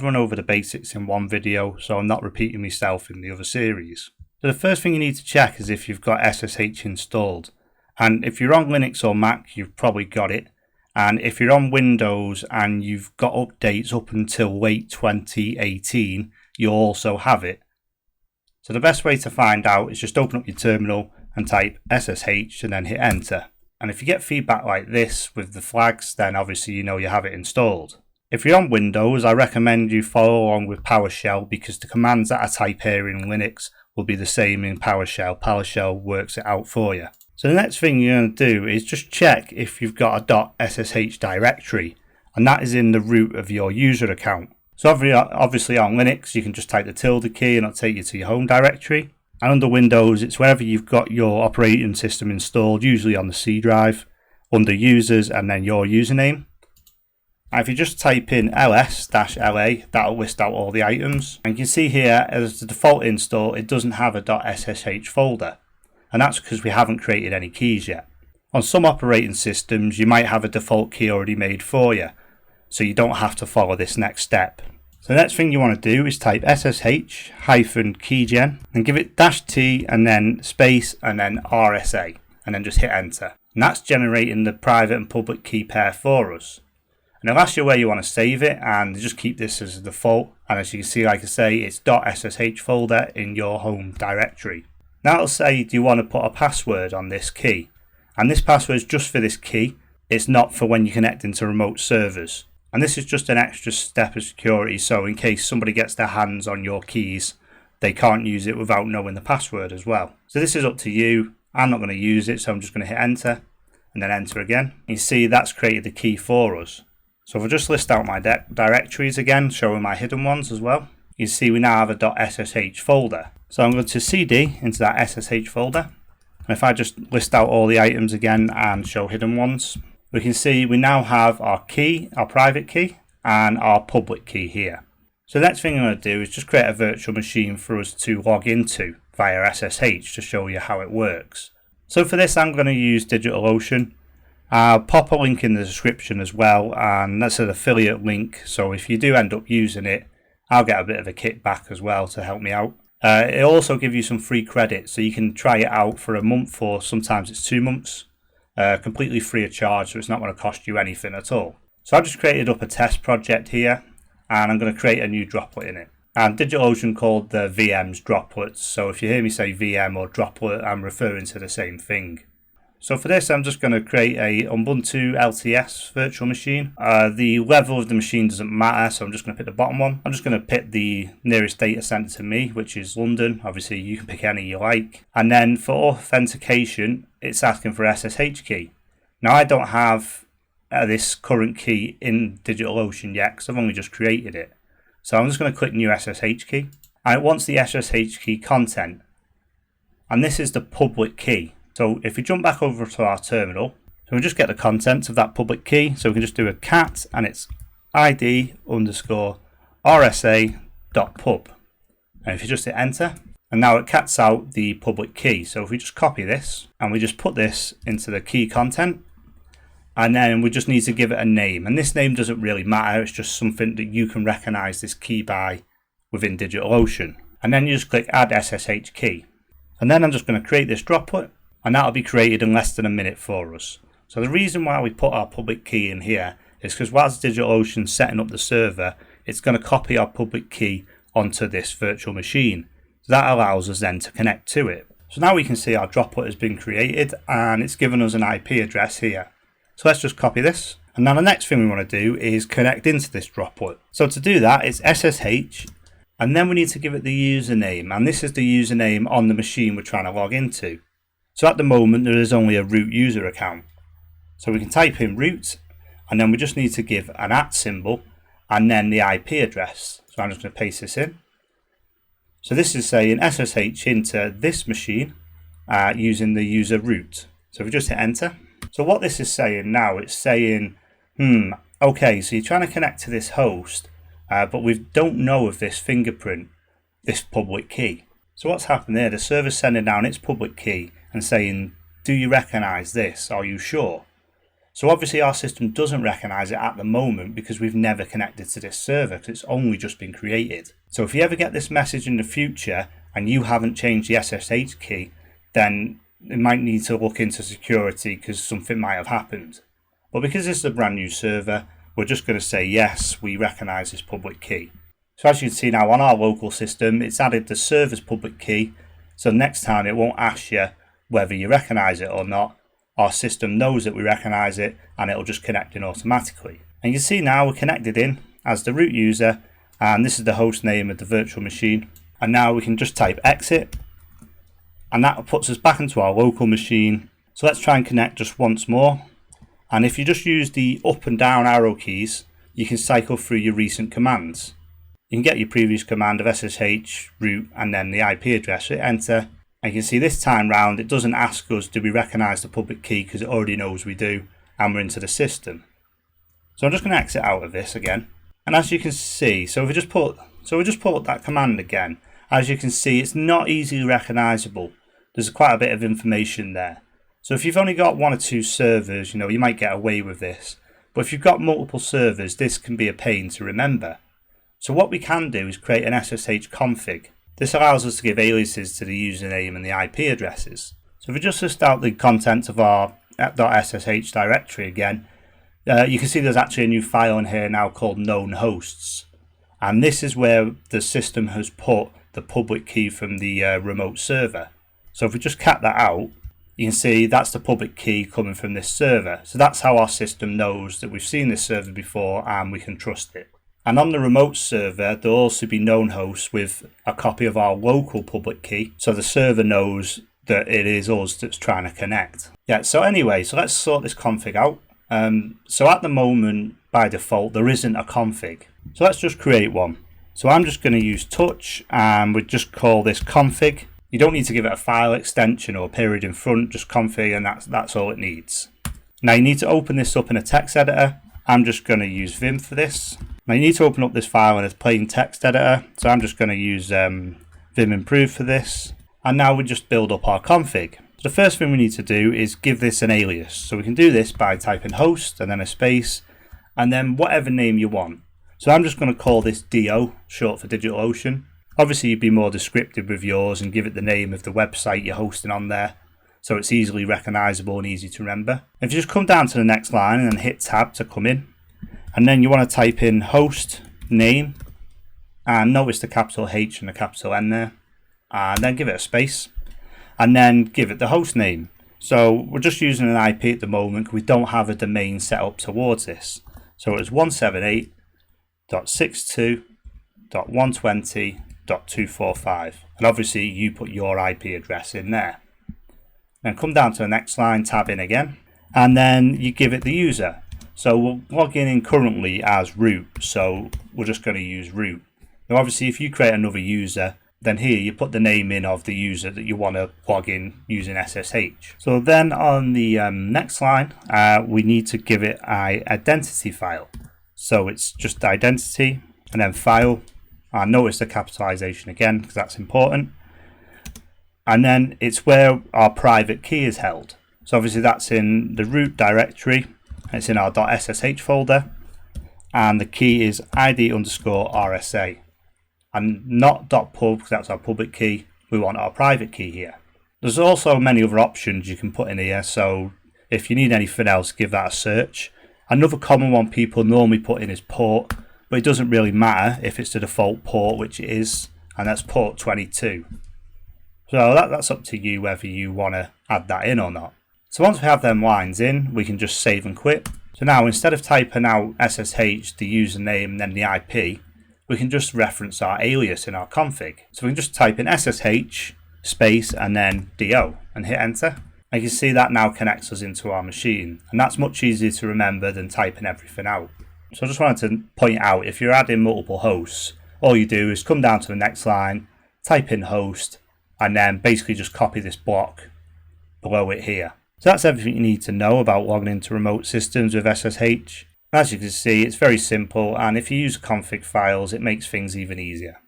run over the basics in one video, so I'm not repeating myself in the other series. So the first thing you need to check is if you've got SSH installed. And if you're on Linux or Mac, you've probably got it. And if you're on Windows and you've got updates up until late 2018, you'll also have it. So the best way to find out is just open up your terminal and type SSH and then hit enter. And if you get feedback like this with the flags, then obviously you know you have it installed. If you're on Windows, I recommend you follow along with PowerShell because the commands that I type here in Linux will be the same in PowerShell. PowerShell works it out for you. So the next thing you're going to do is just check if you've got a .ssh directory, and that is in the root of your user account. So obviously on Linux you can just type the tilde key and it'll take you to your home directory. And under Windows it's wherever you've got your operating system installed, usually on the C drive, under users and then your username. And if you just type in ls-la, that'll list out all the items. And you can see here as the default install it doesn't have a .ssh folder. And that's because we haven't created any keys yet. On some operating systems you might have a default key already made for you, so you don't have to follow this next step. So the next thing you want to do is type SSH-keygen and give it -t and then space and then RSA and then just hit enter. And that's generating the private and public key pair for us. And it'll ask you where you want to save it, and just keep this as a default. And as you can see, like I say, it's .ssh folder in your home directory. Now it'll say, do you want to put a password on this key? And this password is just for this key. It's not for when you connect into remote servers. And this is just an extra step of security, so in case somebody gets their hands on your keys, they can't use it without knowing the password as well. So this is up to you. I'm not going to use it, so I'm just going to hit enter and then enter again. You see that's created the key for us. So if I just list out my directories again, showing my hidden ones as well, you see we now have a .ssh folder. So I'm going to cd into that SSH folder. And if I just list out all the items again and show hidden ones, we can see we now have our key, our private key, and our public key here. So the next thing I'm going to do is just create a virtual machine for us to log into via SSH to show you how it works. So for this I'm going to use DigitalOcean. I'll pop a link in the description as well, and that's an affiliate link, so if you do end up using it, I'll get a bit of a kickback as well to help me out. It'll also give you some free credit, so you can try it out for a month or sometimes it's 2 months, completely free of charge, so it's not going to cost you anything at all. So I've just created up a test project here, and I'm going to create a new droplet in it. And DigitalOcean called the VMs droplets, so if you hear me say VM or droplet, I'm referring to the same thing. So for this I'm just going to create a Ubuntu LTS virtual machine. The level of the machine doesn't matter, so I'm just going to pick the bottom one. I'm just going to pick the nearest data center to me, which is London. Obviously you can pick any you like. And then for authentication it's asking for SSH key. Now I don't have this current key in DigitalOcean yet because I've only just created it. So I'm just going to click new SSH key. And it wants the SSH key content. And this is the public key. So if we jump back over to our terminal, so we just get the contents of that public key. So we can just do a cat and it's id_rsa.pub. And if you just hit enter, and now it cats out the public key. So if we just copy this and we just put this into the key content, and then we just need to give it a name. And this name doesn't really matter. It's just something that you can recognize this key by within DigitalOcean. And then you just click add SSH key. And then I'm just going to create this droplet. And that'll be created in less than a minute for us. So the reason why we put our public key in here is because whilst DigitalOcean's setting up the server, it's going to copy our public key onto this virtual machine. So that allows us then to connect to it. So now we can see our droplet has been created and it's given us an IP address here. So let's just copy this. And now the next thing we want to do is connect into this droplet. So to do that, it's SSH, and then we need to give it the username. And this is the username on the machine we're trying to log into. So at the moment there is only a root user account. So we can type in root and then we just need to give an @ symbol and then the IP address. So I'm just going to paste this in. So this is saying SSH into this machine using the user root. So if we just hit enter. So what this is saying now, it's saying, okay, so you're trying to connect to this host, but we don't know of this fingerprint, this public key. So what's happened there, the server's sending down its public key and saying, do you recognize this? Are you sure? So obviously our system doesn't recognize it at the moment because we've never connected to this server because it's only just been created. So if you ever get this message in the future and you haven't changed the SSH key, then it might need to look into security because something might have happened. But because this is a brand new server, we're just going to say yes, we recognize this public key. So as you can see now on our local system, it's added the server's public key. So next time it won't ask you whether you recognize it or not. Our system knows that we recognize it and it'll just connect in automatically. And you can see now we're connected in as the root user, and this is the host name of the virtual machine. And now we can just type exit, and that puts us back into our local machine. So let's try and connect just once more. And if you just use the up and down arrow keys, you can cycle through your recent commands. You can get your previous command of SSH, root, and then the IP address, hit enter. And you can see this time round, it doesn't ask us, do we recognize the public key, because it already knows we do, and we're into the system. So I'm just going to exit out of this again. And as you can see, so we just pull up that command again. As you can see, it's not easily recognizable. There's quite a bit of information there. So if you've only got 1 or 2 servers, you might get away with this. But if you've got multiple servers, this can be a pain to remember. So what we can do is create an SSH config. This allows us to give aliases to the username and the IP addresses. So if we just list out the contents of our .ssh directory again, you can see there's actually a new file in here now called known hosts. And this is where the system has put the public key from the remote server. So if we just cat that out, you can see that's the public key coming from this server. So that's how our system knows that we've seen this server before and we can trust it. And on the remote server, there'll also be known hosts with a copy of our local public key. So the server knows that it is us that's trying to connect. Yeah, so anyway, so let's sort this config out. So at the moment, by default, there isn't a config. So let's just create one. So I'm just going to use touch and we just call this config. You don't need to give it a file extension or period in front, just config, and that's all it needs. Now you need to open this up in a text editor. I'm just going to use Vim for this. Now you need to open up this file in a plain text editor. So I'm just going to use Vim Improve for this. And now we just build up our config. So the first thing we need to do is give this an alias. So we can do this by typing host and then a space and then whatever name you want. So I'm just going to call this DO, short for DigitalOcean. Obviously you'd be more descriptive with yours and give it the name of the website you're hosting on there, so it's easily recognizable and easy to remember. If you just come down to the next line and then hit tab to come in, and then you want to type in host name, and notice the capital H and the capital N there, and then give it a space, and then give it the host name. So we're just using an IP at the moment because we don't have a domain set up towards this. So it's 178.62.120.245, and obviously you put your IP address in there. Then come down to the next line, tab in again, and then you give it the user. So we're logging in currently as root, so we're just going to use root. Now obviously if you create another user, then here you put the name in of the user that you want to log in using SSH. So then on the next line, we need to give it an identity file. So it's just identity and then file. Notice the capitalization again because that's important. And then it's where our private key is held. So obviously that's in the root directory. It's in our .ssh folder. And the key is ID_RSA. And not .pub because that's our public key. We want our private key here. There's also many other options you can put in here. So if you need anything else, give that a search. Another common one people normally put in is port. But it doesn't really matter if it's the default port, which it is. And that's port 22. So that's up to you whether you want to add that in or not. So once we have them lines in, we can just save and quit. So now instead of typing out SSH, the username, and then the IP, we can just reference our alias in our config. So we can just type in SSH space and then DO and hit enter. And you can see that now connects us into our machine. And that's much easier to remember than typing everything out. So I just wanted to point out, if you're adding multiple hosts, all you do is come down to the next line, type in host, and then basically just copy this block below it here. So that's everything you need to know about logging into remote systems with SSH. As you can see, it's very simple, and if you use config files, it makes things even easier.